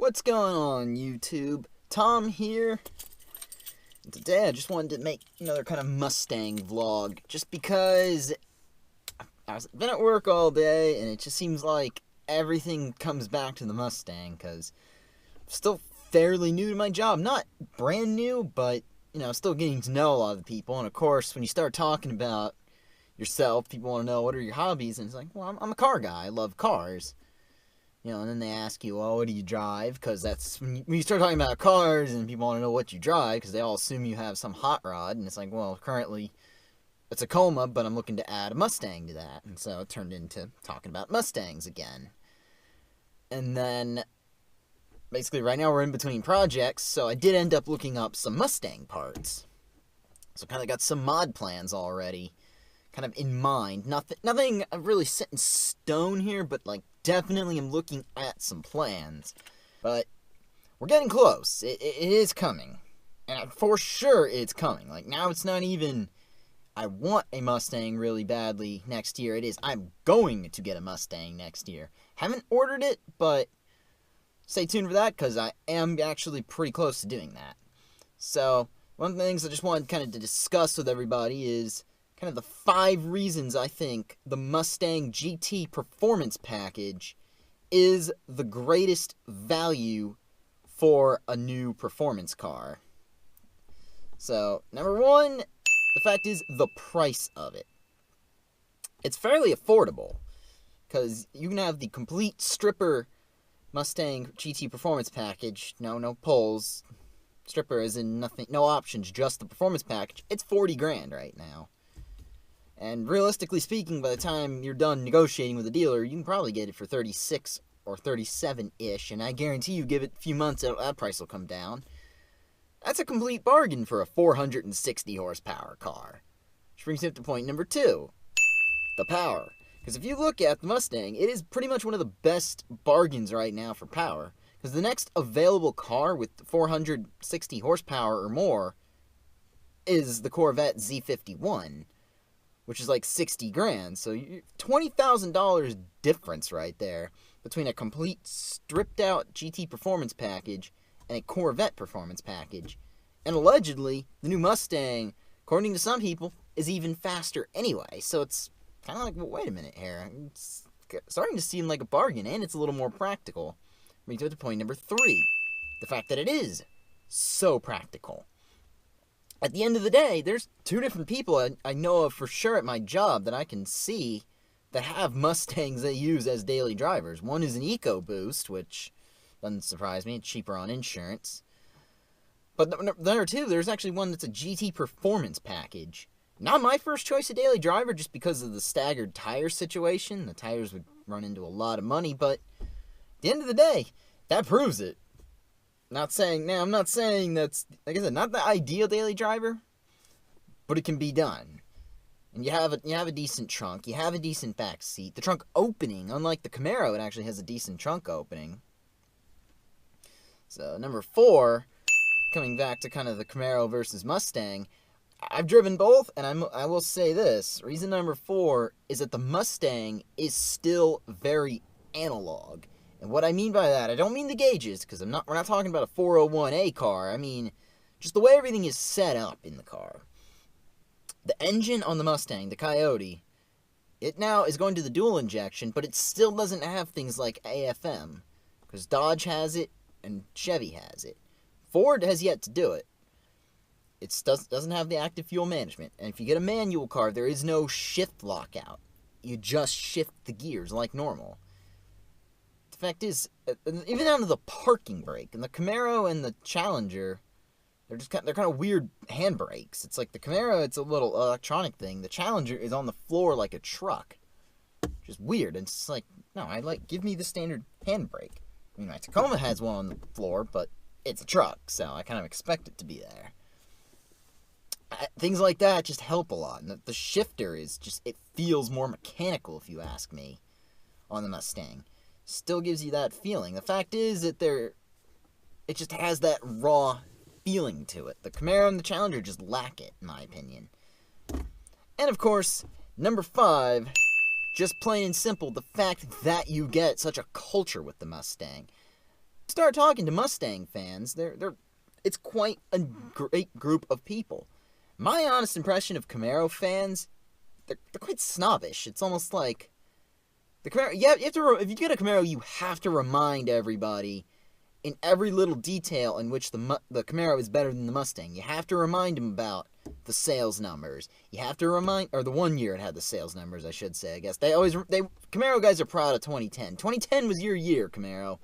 What's going on, YouTube? Tom here. Today I just wanted to make another kind of Mustang vlog, just because I've been at work all day and it just seems like everything comes back to the Mustang, because I'm still fairly new to my job. Not brand new, but, still getting to know a lot of the people. And of course, when you start talking about yourself, people want to know, what are your hobbies? And it's like, well, I'm a car guy. I love cars. And then they ask you, well, what do you drive? Because that's, when you start talking about cars and people want to know what you drive, because they all assume you have some hot rod. And it's like, well, currently it's a Coma, but I'm looking to add a Mustang to that. And so it turned into talking about Mustangs again. And then, basically right now we're in between projects, so I did end up looking up some Mustang parts. So kind of got some mod plans already, kind of in mind. Nothing really set in stone here, but definitely I'm looking at some plans. But we're getting close. It is coming. And for sure it's coming. Now it's not even, I want a Mustang really badly next year. It is, I'm going to get a Mustang next year. Haven't ordered it, but stay tuned for that, because I am actually pretty close to doing that. So, one of the things I just wanted kind of to discuss with everybody is kind of the 5 reasons I think the Mustang GT Performance Package is the greatest value for a new performance car. So, number 1, the fact is the price of it. It's fairly affordable, because you can have the complete stripper Mustang GT Performance Package. No pulls. Stripper as in nothing, no options, just the performance package. It's $40,000 right now. And realistically speaking, by the time you're done negotiating with a dealer, you can probably get it for 36 or 37-ish, and I guarantee you give it a few months, that price will come down. That's a complete bargain for a 460 horsepower car. Which brings me up to point number 2, the power. Because if you look at the Mustang, it is pretty much one of the best bargains right now for power. Because the next available car with 460 horsepower or more is the Corvette Z51, which is like $60,000. So $20,000 difference right there between a complete stripped out GT Performance Package and a Corvette Performance Package. And allegedly, the new Mustang, according to some people, is even faster anyway. So it's kind of like, well, wait a minute here. It's starting to seem like a bargain, and it's a little more practical. Brings me to point number 3, the fact that it is so practical. At the end of the day, there's 2 different people I know of for sure at my job that I can see that have Mustangs they use as daily drivers. One is an EcoBoost, which doesn't surprise me. It's cheaper on insurance. But the other 2, there's actually one that's a GT Performance Package. Not my first choice of daily driver, just because of the staggered tire situation. The tires would run into a lot of money, but at the end of the day, that proves it. I'm not saying that's, like I said, not the ideal daily driver, but it can be done. And you have a decent trunk, you have a decent back seat. The trunk opening, unlike the Camaro, it actually has a decent trunk opening. So, number 4, coming back to kind of the Camaro versus Mustang, I've driven both, and I will say this. Reason number 4 is that the Mustang is still very analog. And what I mean by that, I don't mean the gauges, because we're not talking about a 401A car. I mean just the way everything is set up in the car. The engine on the Mustang, the Coyote, it now is going to the dual injection, but it still doesn't have things like AFM, because Dodge has it and Chevy has it. Ford has yet to do it. It doesn't have the active fuel management. And if you get a manual car, there is no shift lockout. You just shift the gears like normal. The fact is, even down to the parking brake, and the Camaro and the Challenger, they're kind of weird handbrakes. It's like the Camaro, it's a little electronic thing. The Challenger is on the floor like a truck. Which is weird. And it's like, no, give me the standard handbrake. I mean, my Tacoma has one on the floor, but it's a truck, so I kind of expect it to be there. Things like that just help a lot. And the shifter is just, it feels more mechanical, if you ask me, on the Mustang. Still gives you that feeling. The fact is that it just has that raw feeling to it. The Camaro and the Challenger just lack it, in my opinion. And of course, number 5, just plain and simple, the fact that you get such a culture with the Mustang. Start talking to Mustang fans, it's quite a great group of people. My honest impression of Camaro fans, they're quite snobbish. It's almost like the Camaro. Yeah, if you get a Camaro, you have to remind everybody in every little detail in which the Camaro is better than the Mustang. You have to remind them about the sales numbers. You have to remind, or the 1 year it had the sales numbers, I should say. I guess Camaro guys are proud of 2010. 2010 was your year, Camaro.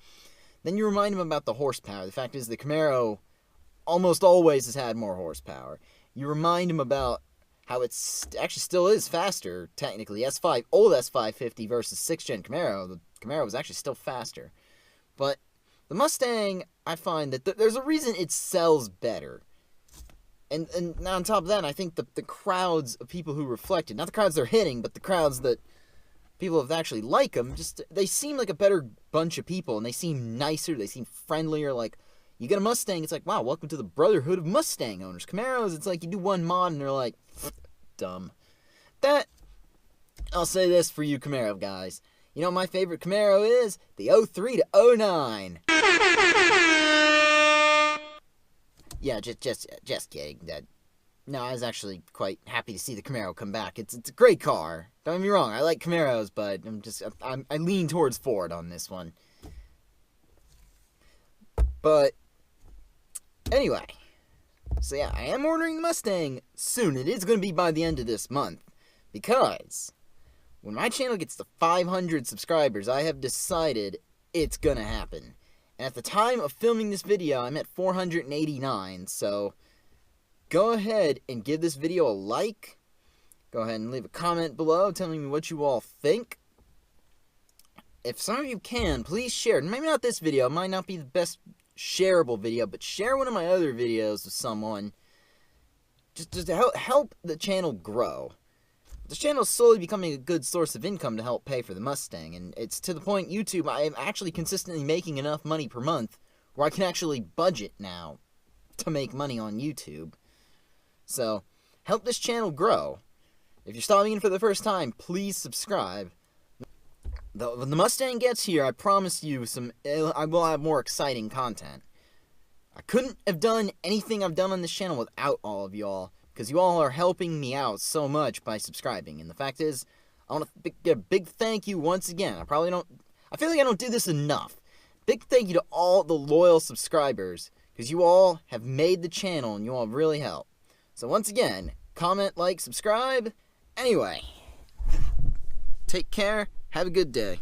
Then you remind them about the horsepower. The fact is, the Camaro almost always has had more horsepower. You remind them about how it's actually still is faster, technically. Old S550 versus 6th gen Camaro. The Camaro was actually still faster. But the Mustang, I find that there's a reason it sells better. And on top of that, I think the crowds of people who reflected, not the crowds they're hitting, but the crowds that people that actually like them, they seem like a better bunch of people, and they seem nicer, they seem friendlier. Like, you get a Mustang, it's like, wow, welcome to the brotherhood of Mustang owners. Camaros, it's like you do one mod, and they're like, dumb. I'll say this for you Camaro guys. You know what my favorite Camaro is? The 03 to 09. Yeah, just kidding. No, I was actually quite happy to see the Camaro come back. It's a great car. Don't get me wrong, I like Camaros, but I lean towards Ford on this one. But anyway, so yeah, I am ordering the Mustang soon. It is going to be by the end of this month, because when my channel gets to 500 subscribers, I have decided it's going to happen. And at the time of filming this video, I'm at 489, so go ahead and give this video a like. Go ahead and leave a comment below telling me what you all think. If some of you can, please share. Maybe not this video, it might not be the best shareable video, but share one of my other videos with someone. Just to help the channel grow. This channel is slowly becoming a good source of income to help pay for the Mustang, and it's to the point YouTube, I am actually consistently making enough money per month where I can actually budget now to make money on YouTube. So, help this channel grow. If you're stopping in for the first time, please subscribe. When the Mustang gets here, I promise you I will have more exciting content. I couldn't have done anything I've done on this channel without all of y'all, because you all are helping me out so much by subscribing. And the fact is, I want to give a big thank you once again. I feel like I don't do this enough. Big thank you to all the loyal subscribers, because you all have made the channel and you all really help. So once again, comment, like, subscribe. Anyway, take care. Have a good day.